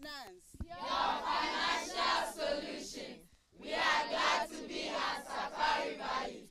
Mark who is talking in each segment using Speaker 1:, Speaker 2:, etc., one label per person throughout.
Speaker 1: finance.
Speaker 2: Your financial solution. We are glad to be at Safari Valley.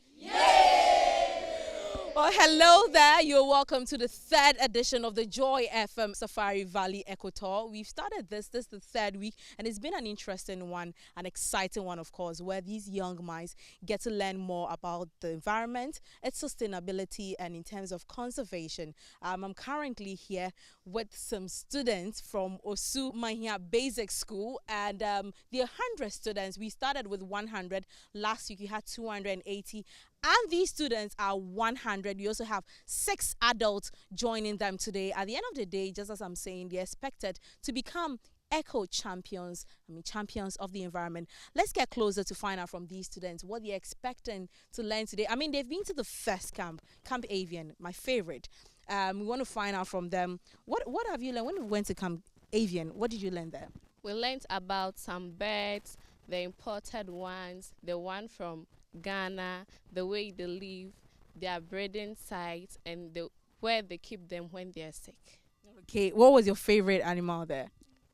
Speaker 3: Well, hello there. You're welcome to the third edition of the Joy FM Safari Valley Eco Tour. We've started this is the third week, and it's been an interesting one, an exciting one, of course, where these young minds get to learn more about the environment, its sustainability, and in terms of conservation. I'm currently here with some students from Osu Mahia Basic School, and there are 100 students. We started with 100. Last week, we had 280. And these students are 100. We also have 6 adults joining them today. At the end of the day, just as I'm saying, they're expected to become eco champions, champions of the environment. Let's get closer to find out from these students what they're expecting to learn today. They've been to the first camp, Camp Avian, my favorite. We want to find out from them, what have you learned? When we went to Camp Avian, what did you learn there?
Speaker 4: We learned about some birds, the imported ones, the one from Ghana, the way they live, their breeding sites, and where they keep them when they are sick.
Speaker 3: Okay, what was your favorite animal there?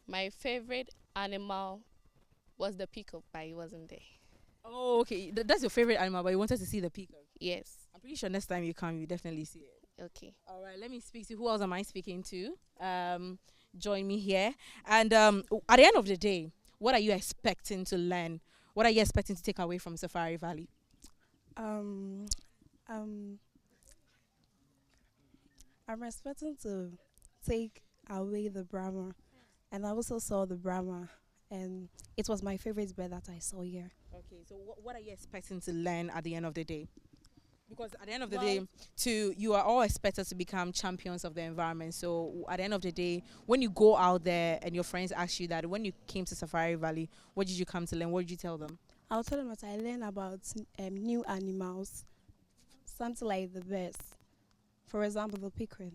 Speaker 4: My favorite animal was the peacock, but it wasn't there.
Speaker 3: Oh, okay. That's your favorite animal, but you wanted to see the peacock?
Speaker 4: Yes.
Speaker 3: I'm pretty sure next time you come, you definitely see it.
Speaker 4: Okay.
Speaker 3: All right, let me speak to who else am I speaking to? Join me here. And at the end of the day, what are you expecting to learn? What are you expecting to take away from Safari Valley?
Speaker 5: I'm expecting to take away the Brahma, and I also saw the Brahma, and it was my favorite bird that I saw here.
Speaker 3: Okay, so what are you expecting to learn at the end of the day? Because at the end of the day, you are all expected to become champions of the environment. So at the end of the day, when you go out there and your friends ask you that, when you came to Safari Valley, what did you come to learn? What did you tell them?
Speaker 5: I'll tell them that I learned about new animals, something like the birds. For example, the peacock.
Speaker 3: Okay.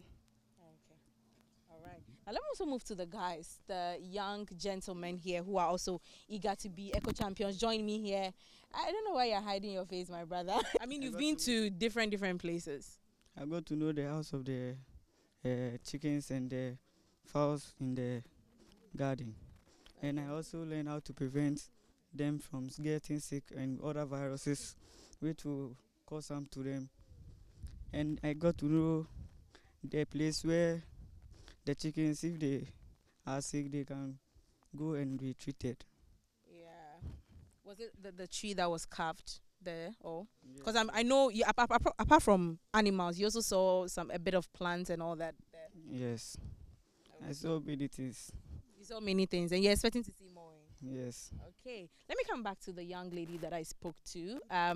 Speaker 3: All right. Now let me also move to the guys, the young gentlemen here who are also eager to be eco champions. Join me here. I don't know why you're hiding your face, my brother. You've been to different places.
Speaker 6: I got to know the house of the chickens and the fowls in the garden. Okay. And I also learned how to prevent them from getting sick and other viruses which will cause harm to them. And I got to know the place where the chickens, if they are sick, they can go and be treated.
Speaker 3: Was it the tree that was carved there? Or because I know you, apart from animals, you also saw a bit of plants and all that there.
Speaker 6: Yes, I saw many things.
Speaker 3: You saw many things, and you're expecting to see more.
Speaker 6: Yes.
Speaker 3: Okay, let me come back to the young lady that I spoke to. At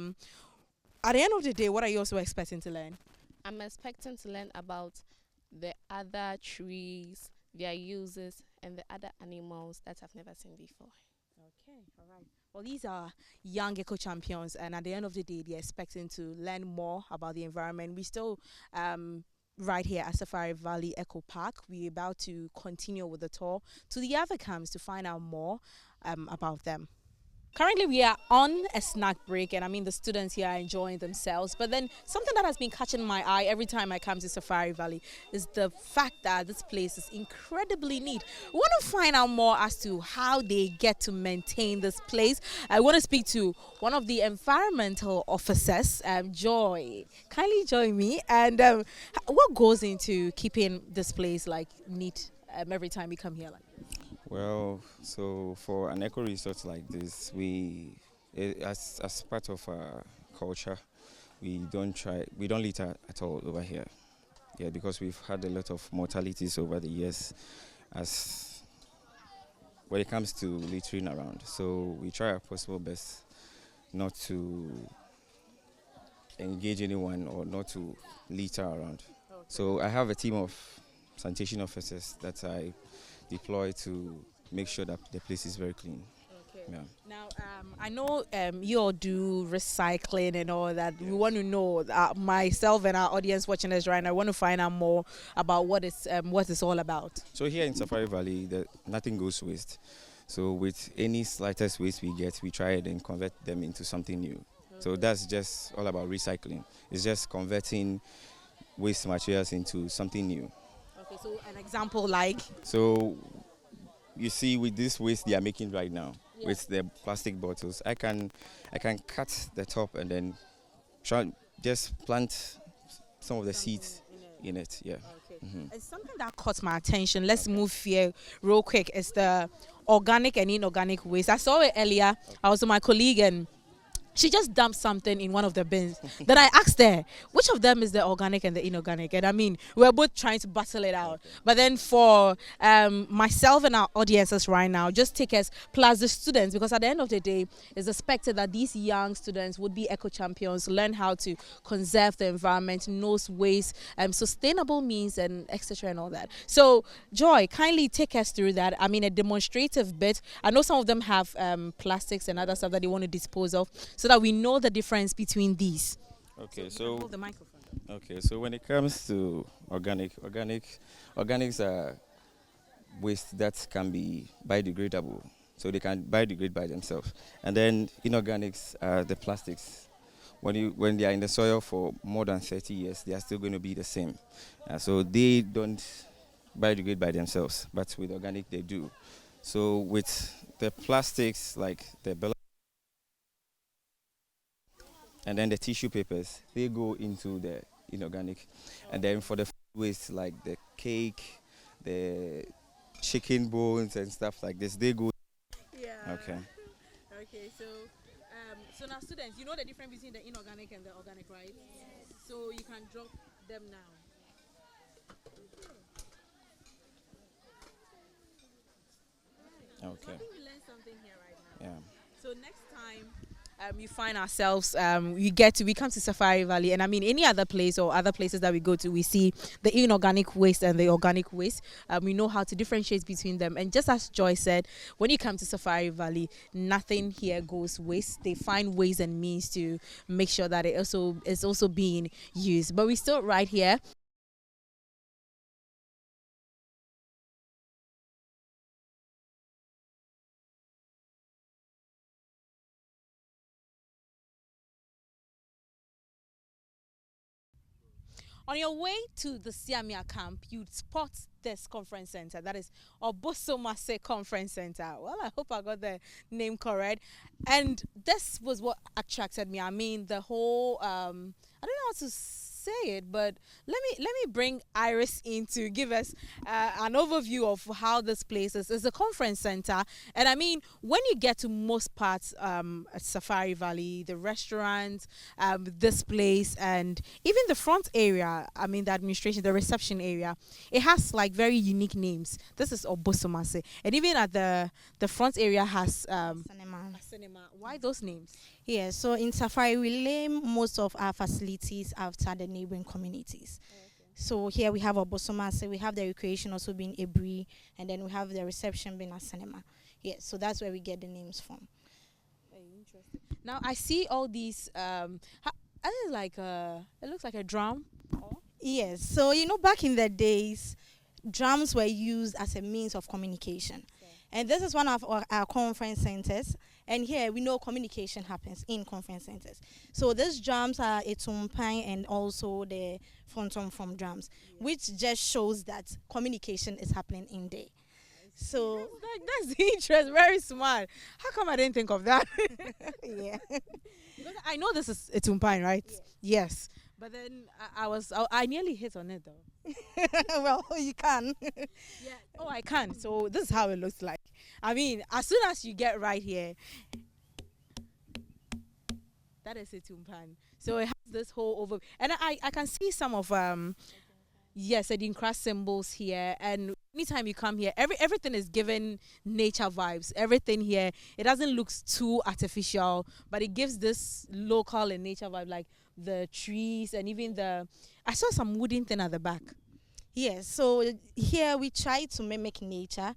Speaker 3: the end of the day, what are you also expecting to learn?
Speaker 4: I'm expecting to learn about the other trees, their uses, and the other animals that I've never seen before.
Speaker 3: Okay, all right. Well, these are young eco champions, and at the end of the day, they're expecting to learn more about the environment. We still right here at Safari Valley Eco Park. We're about to continue with the tour to the other camps to find out more about them. Currently, we are on a snack break, and the students here are enjoying themselves. But then something that has been catching my eye every time I come to Safari Valley is the fact that this place is incredibly neat. We want to find out more as to how they get to maintain this place. I want to speak to one of the environmental officers, Joy. Kindly join me. And what goes into keeping this place neat every time we come here?
Speaker 7: Well, so for an eco resort like this, as part of our culture, we don't litter at all over here. Yeah, because we've had a lot of mortalities over the years as when it comes to littering around. So we try our possible best not to engage anyone or not to litter around. Okay. So I have a team of sanitation officers that I deploy to make sure that the place is very clean.
Speaker 3: Okay.
Speaker 7: Yeah.
Speaker 3: Now, I know you all do recycling and all that. Yes. We want to know, myself and our audience watching us right now, I want to find out more about what it's all about.
Speaker 7: So here in Safari Valley, nothing goes to waste. So with any slightest waste we get, we try and convert them into something new. Okay. So that's just all about recycling. It's just converting waste materials into something new.
Speaker 3: Okay, so an example like?
Speaker 7: So you see with this waste they are making right now with the plastic bottles, I can cut the top and then try just plant some of the seeds in it. Yeah.
Speaker 3: It's something that caught my attention. Let's move here real quick. It's the organic and inorganic waste. I saw it earlier. I was with my colleague and she just dumped something in one of the bins. Then I asked her, which of them is the organic and the inorganic? And I mean, we were both trying to battle it out. But then for myself and our audiences right now, just take us plus the students, because at the end of the day, it's expected that these young students would be eco champions, learn how to conserve the environment, knows ways, sustainable means, and etc. and all that. So, Joy, kindly take us through that. I mean, a demonstrative bit. I know some of them have plastics and other stuff that they want to dispose of, so that we know the difference between these.
Speaker 7: Okay,
Speaker 3: Hold the microphone.
Speaker 7: Okay, so when it comes to organics are waste that can be biodegradable, so they can biodegrade by themselves. And then inorganics are the plastics. When they are in the soil for more than 30 years, they are still going to be the same. So they don't biodegrade by themselves, but with organic they do. So with the plastics, like the and then the tissue papers, they go into the inorganic. And then for the food waste, like the cake, the chicken bones and stuff like this, they go.
Speaker 3: Yeah.
Speaker 7: Okay.
Speaker 3: Okay, so now students, you know the difference between the inorganic and the organic, right? Yes. So you can drop them now.
Speaker 7: Okay.
Speaker 3: I think we learned something here right now.
Speaker 7: Yeah.
Speaker 3: So next time we find ourselves, we come to Safari Valley, and I mean any other place or other places that we go to, we see the inorganic waste and the organic waste. We know how to differentiate between them. And just as Joy said, when you come to Safari Valley, nothing here goes waste. They find ways and means to make sure that it also is also being used. But we still right here. On your way to the Siamia camp, you'd spot this conference center. That is Obosomase Conference Center. Well, I hope I got the name correct. And this was what attracted me. I mean, the whole, I don't know how to say it, but let me bring Iris in to give us an overview of how this place is. It's a conference center, and I mean, when you get to most parts at Safari Valley, the restaurant, this place, and even the front area, I mean the administration, the reception area, it has like very unique names. This is Obosomase, and even at the front area has cinema. Why those names?
Speaker 1: Yeah, so in Safari, we name most of our facilities after the neighboring communities. So here we have Obosomase, we have the recreation also being Ebri, and then we have the reception being a cinema. Yeah, so that's where we get the names from.
Speaker 3: Very interesting. Now I see all these. It looks like a drum.
Speaker 1: Yes, so back in the days, drums were used as a means of communication. And this is one of our conference centers. And here we know communication happens in conference centers. So these drums are a tumpai and also the phantom from drums, which just shows that communication is happening in there. So
Speaker 3: that's the interest. Very smart. How come I didn't think of that?
Speaker 1: yeah.
Speaker 3: Because I know this is a tumpai, right? Yes. But then I nearly hit on it though.
Speaker 1: Well, you can.
Speaker 3: Yeah. Oh, I can. So this is how it looks like. I mean, as soon as you get right here, that is a tumpan. So it has this whole over, and I can see some of yes, the Dinkra symbols here. And anytime you come here, everything is given nature vibes. Everything here, it doesn't look too artificial, but it gives this local and nature vibe, like the trees and even I saw some wooden thing at the back.
Speaker 1: Yes, so here we try to mimic nature,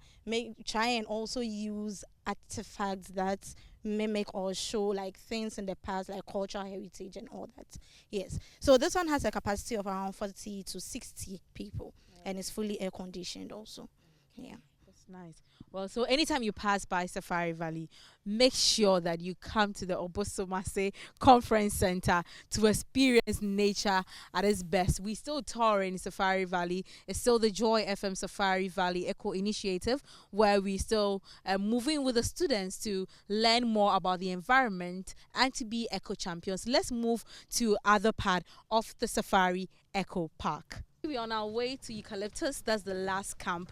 Speaker 1: try and also use artifacts that mimic or show like things in the past, like cultural heritage and all that. Yes, so this one has a capacity of around 40 to 60 people, and it's fully air conditioned also. Yeah.
Speaker 3: That's Nice. Well, so anytime you pass by Safari Valley, make sure that you come to the Obosomase Conference Center to experience nature at its best. We still tour in Safari Valley. It's still the Joy FM Safari Valley Eco Initiative, where we still moving with the students to learn more about the environment and to be eco champions. Let's move to other part of the Safari Eco Park. We're on our way to Eucalyptus. That's the last camp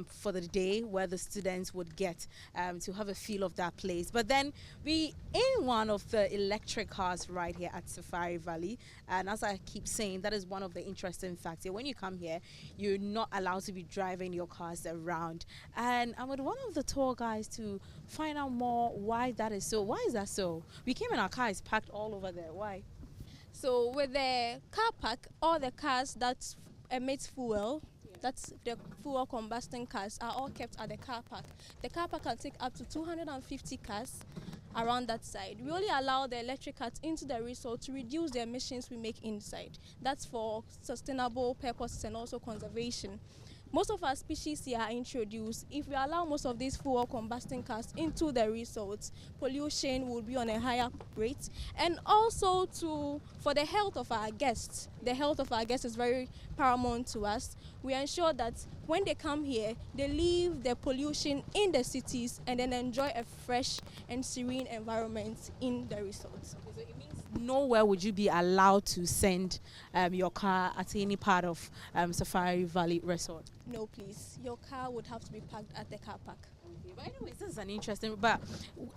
Speaker 3: for the day where the students would get to have a feel of that place. But then we in one of the electric cars right here at Safari Valley. And as I keep saying, that is one of the interesting facts here. When you come here, you're not allowed to be driving your cars around. And I'm with one of the tour guys to find out more why that is so. Why is that so? We came in, our car is parked all over there. Why?
Speaker 8: So with the car park, all the cars that emit fuel, that's the fuel combusting cars, are all kept at the car park. The car park can take up to 250 cars around that side. We only allow the electric cars into the resort to reduce the emissions we make inside. That's for sustainable purposes and also conservation. Most of our species here are introduced. If we allow most of these fuel combusting cars into the resorts, pollution will be on a higher rate. And also for the health of our guests, the health of our guests is very paramount to us. We ensure that when they come here, they leave the pollution in the cities and then enjoy a fresh and serene environment in the resorts.
Speaker 3: So it means nowhere would you be allowed to send your car at any part of Safari Valley Resort?
Speaker 8: No, please. Your car would have to be parked at the car park.
Speaker 3: Okay, but anyways, this is an interesting. But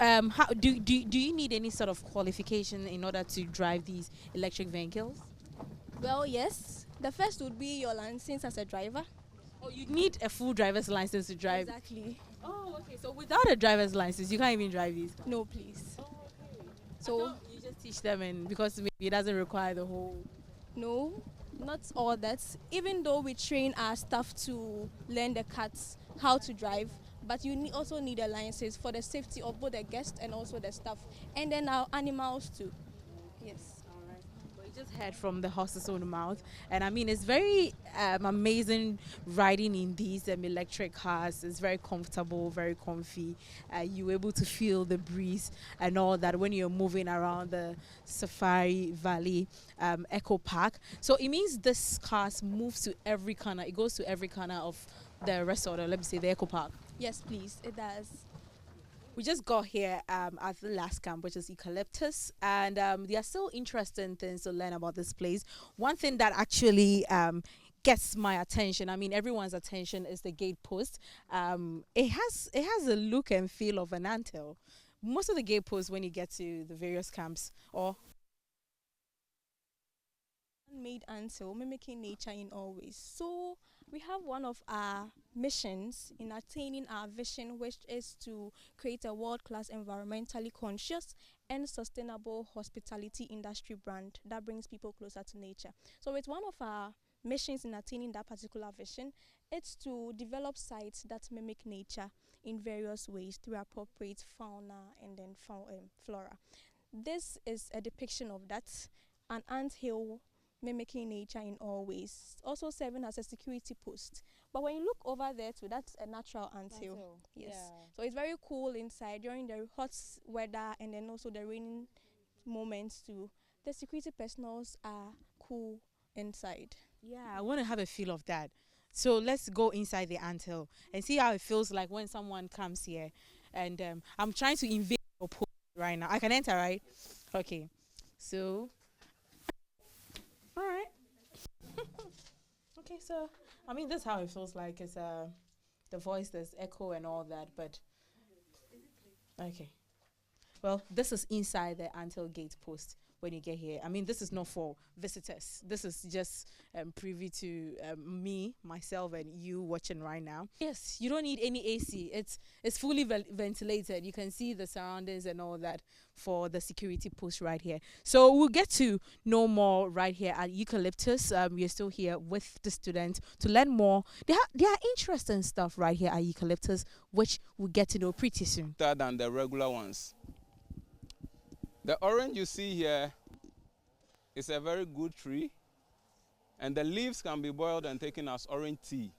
Speaker 3: how do you need any sort of qualification in order to drive these electric vehicles?
Speaker 8: Well, yes. The first would be your license as a driver.
Speaker 3: Oh, you need a full driver's license to drive.
Speaker 8: Exactly.
Speaker 3: Oh, okay. So without a driver's license, you can't even drive these.
Speaker 8: No, please.
Speaker 3: Oh, okay.
Speaker 8: So
Speaker 3: You just teach them, and because maybe it doesn't require the whole.
Speaker 8: no, not all that. Even though we train our staff to learn the cats how to drive, but you also need a license for the safety of both the guests and also the staff, and then our animals too. Yes.
Speaker 3: We just heard from the horse's own mouth, and I mean it's very amazing riding in these electric cars. It's very comfortable, very comfy. You're able to feel the breeze and all that when you're moving around the Safari Valley Eco Park. So it means this car moves to every corner. It goes to every corner of the resort, or let me say the Eco Park.
Speaker 8: Yes, please. It does.
Speaker 3: We just got here at the last camp, which is Eucalyptus, and there are still interesting things to learn about this place. One thing that actually gets my attention, I mean everyone's attention, is the gate post. It has a look and feel of an anthill. Most of the gate posts, when you get to the various camps, or
Speaker 8: Made anthill, mimicking nature in all ways. So we have one of our missions in attaining our vision, which is to create a world-class environmentally conscious and sustainable hospitality industry brand that brings people closer to nature. So it's one of our missions in attaining that particular vision. It's to develop sites that mimic nature in various ways through appropriate fauna and then flora. This is a depiction of that, an anthill mimicking nature in all ways, also serving as a security post. But when you look over there too, that's a natural anthill. Yes.
Speaker 3: Yeah.
Speaker 8: So it's very cool inside during the hot weather and then also the raining moments too. The security personnel are cool inside.
Speaker 3: yeah, I want to have a feel of that. So let's go inside the anthill and see how it feels like when someone comes here. And I'm trying to invade your post right now. I can enter, right? Okay. So, all right. Okay, so I mean, this is how it feels like. It's the voice, there's echo and all that, but okay. Well, this is inside the anthill gate post when you get here. I mean, this is not for visitors. This is just privy to me, myself, and you watching right now. Yes, you don't need any AC. It's fully ventilated. You can see the surroundings and all that for the security post right here. So we'll get to know more right here at Eucalyptus. We are still here with the students to learn more. There are interesting stuff right here at Eucalyptus, which we'll get to know pretty soon.
Speaker 9: Better than the regular ones. The orange you see here is a very good tree, and the leaves can be boiled and taken as orange tea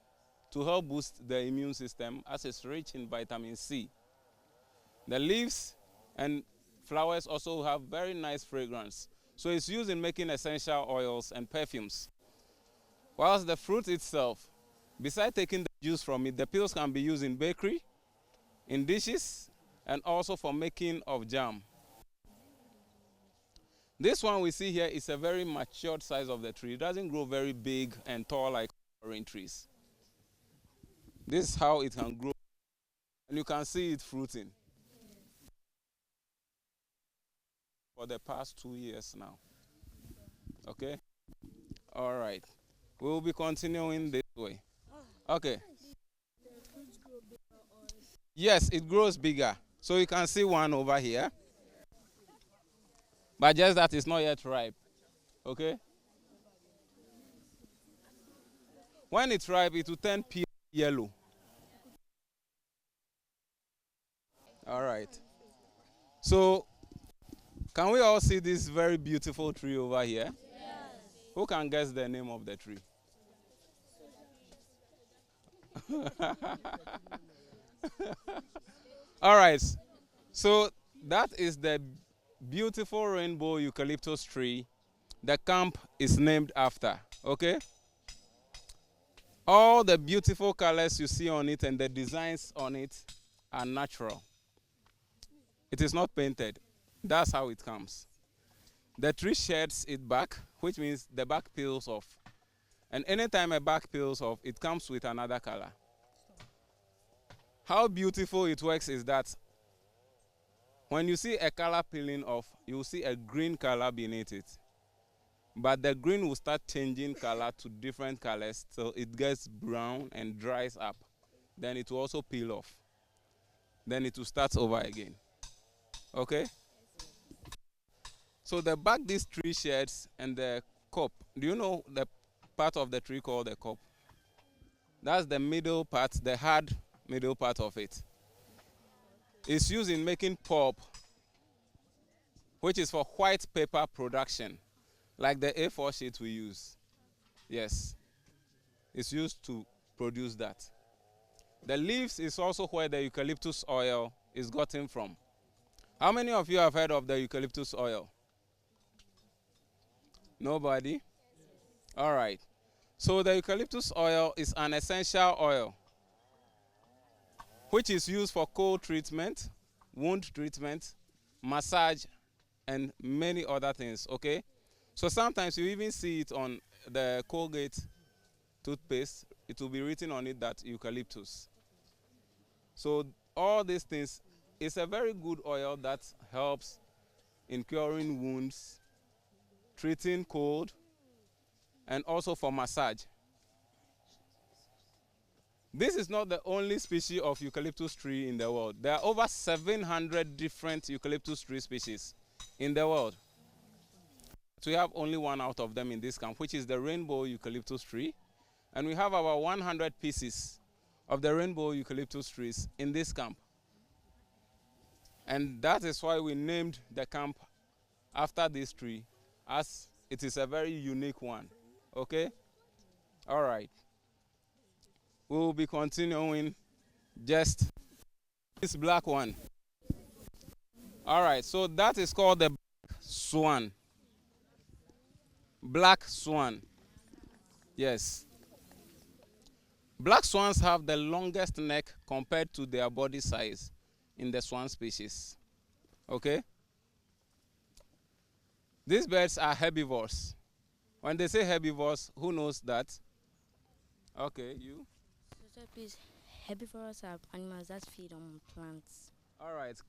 Speaker 9: to help boost the immune system as it's rich in vitamin C. The leaves and flowers also have very nice fragrance. So it's used in making essential oils and perfumes. Whilst the fruit itself, besides taking the juice from it, the peels can be used in bakery, in dishes, and also for making of jam. This one we see here is a very matured size of the tree. It doesn't grow very big and tall like orange trees. This is how it can grow, and you can see it fruiting for the past 2 years now. Okay? All right. We will be continuing this way. Okay. Yes, it grows bigger. So you can see one over here. But just that it's not yet ripe. Okay? When it's ripe, it will turn pale yellow. All right. So, can we all see this very beautiful tree over here? Yes. Who can guess the name of the tree? All right. So, that is the beautiful rainbow eucalyptus tree the camp is named after. Okay? All the beautiful colors you see on it and the designs on it are natural. It is not painted. That's how it comes. The tree sheds its bark, which means the bark peels off. And anytime a bark peels off, it comes with another color. How beautiful it works is that when you see a color peeling off, you will see a green color beneath it. But the green will start changing color to different colors till it gets brown and dries up. Then it will also peel off. Then it will start over again. Okay? So the bark this tree sheds and the cup. Do you know the part of the tree called the cup? That's the middle part, the hard middle part of it. It's used in making pulp, which is for white paper production, like the A4 sheet we use. Yes. It's used to produce that. The leaves is also where the eucalyptus oil is gotten from. How many of you have heard of the eucalyptus oil? Nobody? All right. So the eucalyptus oil is an essential oil which is used for cold treatment, wound treatment, massage, and many other things, okay? So sometimes you even see it on the Colgate toothpaste. It will be written on it that eucalyptus. So all these things, it's a very good oil that helps in curing wounds, treating cold, and also for massage. This is not the only species of eucalyptus tree in the world. There are over 700 different eucalyptus tree species in the world. We have only one out of them in this camp, which is the rainbow eucalyptus tree. And we have about 100 pieces of the rainbow eucalyptus trees in this camp. And that is why we named the camp after this tree, as it is a very unique one. Okay? All right. We will be continuing just this black one. All right, so that is called the black swan. Black swan. Yes. Black swans have the longest neck compared to their body size in the swan species. Okay? These birds are herbivores. When they say herbivores, who knows that? Okay, you?
Speaker 10: So please, herbivores are animals that feed on plants.
Speaker 9: All right.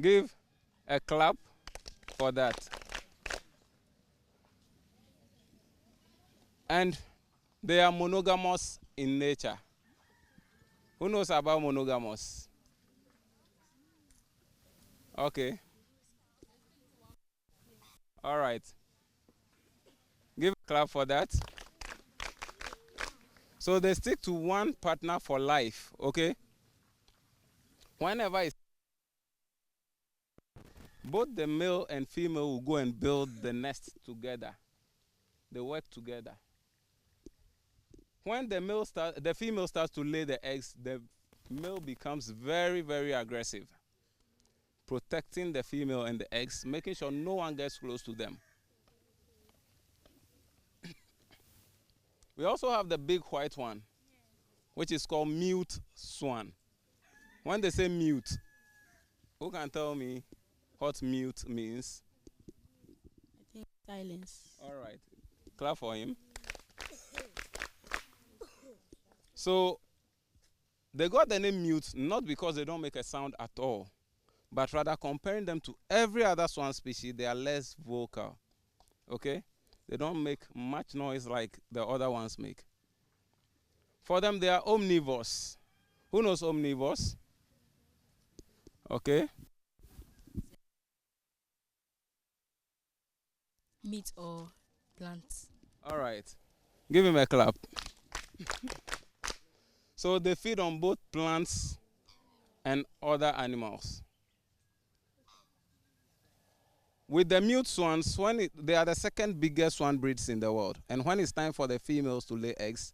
Speaker 9: Give a clap for that. And they are monogamous in nature. Who knows about monogamous? Okay. All right. Give a clap for that. So they stick to one partner for life, okay? Whenever it's both the male and female will go and build the nest together. They work together. When the female starts to lay the eggs, the male becomes very, very aggressive, protecting the female and the eggs, making sure no one gets close to them. We also have the big white one, which is called mute swan. When they say mute, who can tell me what mute means?
Speaker 10: I think silence.
Speaker 9: All right, clap for him. So they got the name mute not because they don't make a sound at all, but rather comparing them to every other swan species, they are less vocal. Okay? They don't make much noise like the other ones make. For them, they are omnivores. Who knows omnivores? Okay?
Speaker 10: Meat or plants.
Speaker 9: All right. Give him a clap. So they feed on both plants and other animals. With the mute swans, they are the second biggest swan breeds in the world. And when it's time for the females to lay eggs,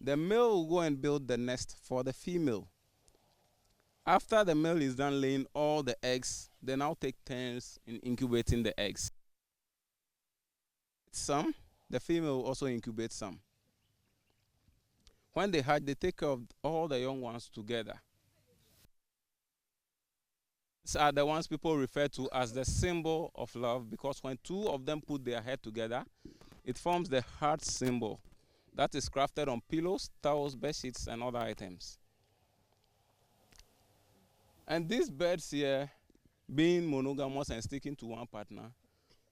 Speaker 9: the male will go and build the nest for the female. After the male is done laying all the eggs, they now take turns in incubating the eggs. The female will also incubate some. When they hatch, they take care of all the young ones together. These are the ones people refer to as the symbol of love, because when two of them put their head together, it forms the heart symbol that is crafted on pillows, towels, bed sheets, and other items. And these birds here, being monogamous and sticking to one partner,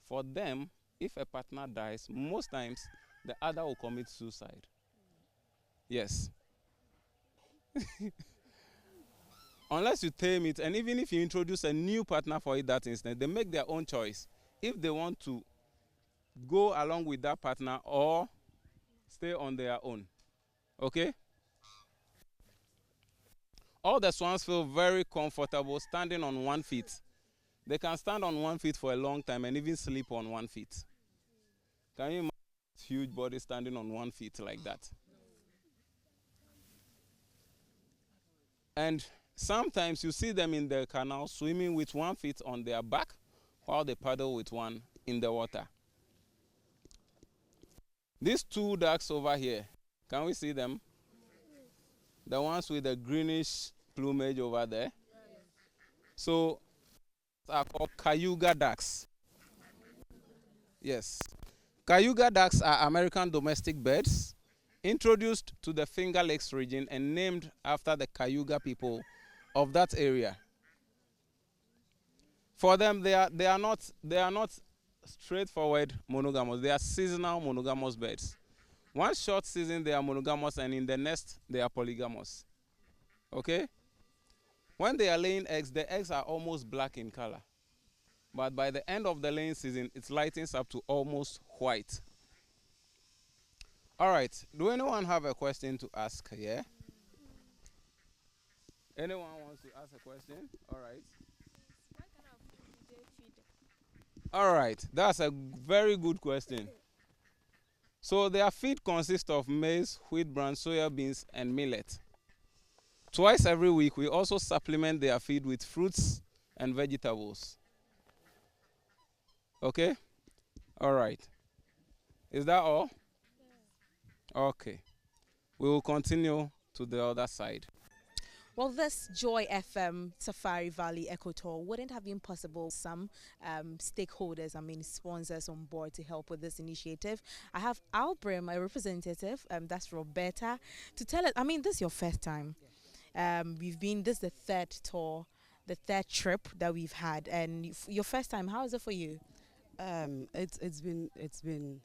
Speaker 9: for them, if a partner dies, most times the other will commit suicide. Yes. Unless you tame it, and even if you introduce a new partner for it that instant, they make their own choice. If they want to go along with that partner or stay on their own. Okay? All the swans feel very comfortable standing on one foot. They can stand on one foot for a long time and even sleep on one foot. Can you imagine a huge body standing on one foot like that? And sometimes you see them in the canal swimming with one foot on their back while they paddle with one in the water. These two ducks over here, can we see them? The ones with the greenish plumage over there. So, are called Cayuga ducks. Yes. Cayuga ducks are American domestic birds introduced to the Finger Lakes region and named after the Cayuga people of that area. For them, they are not straightforward monogamous. They are seasonal monogamous birds. One short season they are monogamous, and in the nest they are polygamous. Okay? When they are laying eggs, the eggs are almost black in color. But by the end of the laying season, it lightens up to almost white. All right. Do anyone have a question to ask here? Anyone wants to ask a question? All right. All right. That's a very good question. So their feed consists of maize, wheat bran, soya beans, and millet. Twice every week, we also supplement their feed with fruits and vegetables. Okay? All right. Is that all? Okay. We will continue to the other side.
Speaker 3: Well, this Joy FM Safari Valley Eco Tour wouldn't have been possible. Some stakeholders, sponsors on board to help with this initiative. I have Albrim, a representative, that's Roberta, to tell us. This is your first time. This is the third tour, the third trip that we've had, and your first time. How is it for you?
Speaker 11: It's been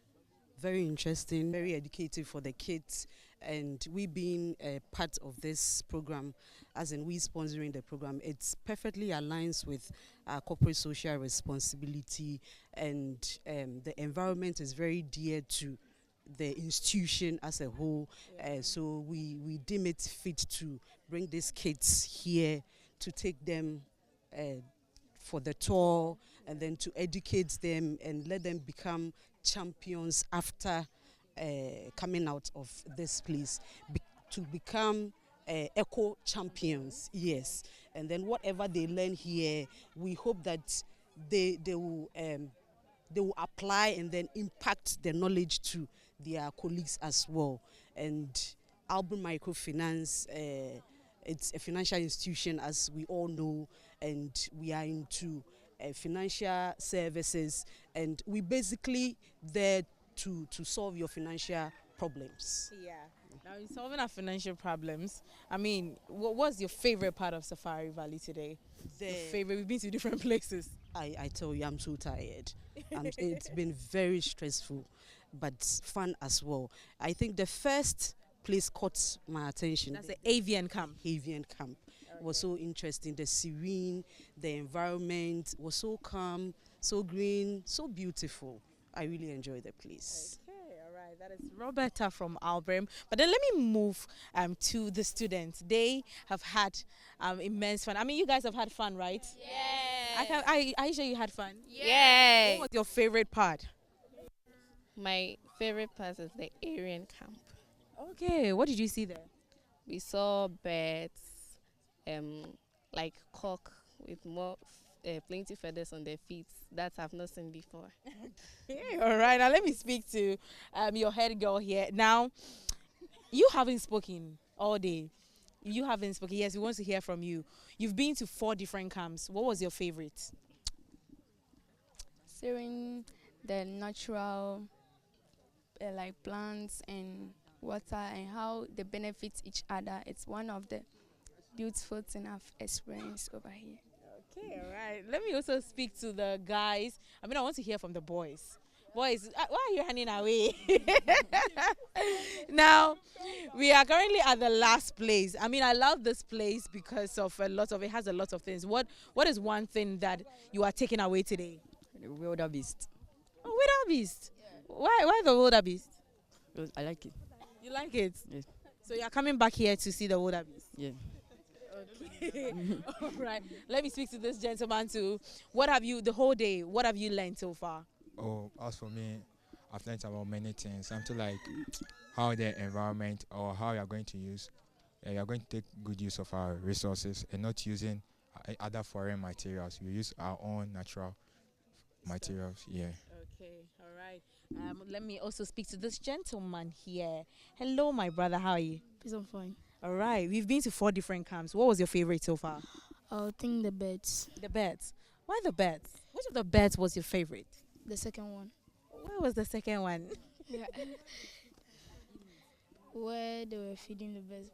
Speaker 11: very interesting, very educative for the kids, and we being a part of this program, as in we sponsoring the program, it's perfectly aligns with our corporate social responsibility, and the environment is very dear to the institution as a whole. So we deem it fit to bring these kids here to take them for the tour, and then to educate them and let them become champions after coming out of this place to become eco champions. Yes, and then whatever they learn here, we hope that they will apply and then impact the knowledge to their colleagues as well. And Albert Microfinance, it's a financial institution, as we all know, and we are into financial services, and we basically there to solve your financial problems.
Speaker 3: Yeah. Now, in solving our financial problems, I mean, what was your favorite part of Safari Valley today? Your favorite? We've been to different places.
Speaker 11: I tell you, I'm so tired. It's been very stressful, but fun as well. I think the first place caught my attention.
Speaker 3: That's the avian camp.
Speaker 11: Avian camp was so interesting. The serene, the environment was so calm, so green, so beautiful. I really enjoyed the place.
Speaker 3: Okay, all right. That is Roberta from Albrim. But then let me move to the students. They have had immense fun. I mean, you guys have had fun, right?
Speaker 4: Yeah.
Speaker 3: Are you sure you had fun?
Speaker 4: Yeah.
Speaker 3: What was your favorite part?
Speaker 4: My favorite part is the Aryan camp.
Speaker 3: Okay, what did you see there?
Speaker 4: We saw birds, like cock with plenty feathers on their feet that I've not seen before.
Speaker 3: Okay, all right. Now let me speak to your head girl here. Now, you haven't spoken all day. You haven't spoken. Yes, we want to hear from you. You've been to 4 different camps. What was your favorite?
Speaker 12: Seeing the natural like plants and water and how they benefit each other. It's one of the beautiful things I've experienced over here.
Speaker 3: Okay, all right. Let me also speak to the guys. I mean, I want to hear from the boys. Boys, why are you running away? Now, we are currently at the last place. I mean, I love this place because of it has a lot of things. What is one thing that you are taking away today?
Speaker 13: The wildebeest.
Speaker 3: Oh, wildebeest. Yeah. Why the wildebeest?
Speaker 13: I like it.
Speaker 3: You like it?
Speaker 13: Yes.
Speaker 3: So you are coming back here to see the wildebeest?
Speaker 13: Yeah.
Speaker 3: Okay. All right. Let me speak to this gentleman too. The whole day, what have you learned so far?
Speaker 14: Oh, as for me, I've learned about many things. Something like how the environment or how you are going to use, you are going to take good use of our resources and not using other foreign materials. We use our own natural materials. Yeah.
Speaker 3: Okay. All right. Let me also speak to this gentleman here. Hello, my brother. How are you?
Speaker 12: Peace, I'm fine.
Speaker 3: All right. We've been to 4 different camps. What was your favorite so far?
Speaker 12: I think the birds.
Speaker 3: The birds. Why the birds? Which of the birds was your favorite?
Speaker 12: The second one.
Speaker 3: Where was the second one?
Speaker 12: Yeah. Where they were feeding the birds.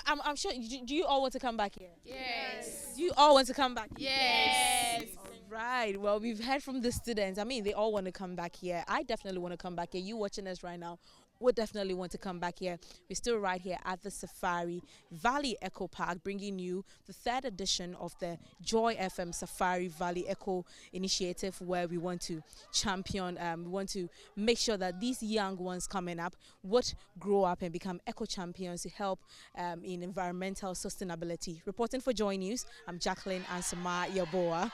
Speaker 3: I'm sure. Do you all want to come back here?
Speaker 4: Yes.
Speaker 3: Do you all want to come back?
Speaker 4: Yes.
Speaker 3: All right. Well, we've heard from the students. I mean, they all want to come back here. I definitely want to come back here. You watching us right now would definitely want to come back here. We're still right here at the Safari Valley Eco Park, bringing you the 3rd edition of the JoyFM Safari Valley Eco Initiative, where we want to champion, we want to make sure that these young ones coming up would grow up and become eco champions to help in environmental sustainability. Reporting for Joy News, I'm Jacqueline Ansama Yaboa.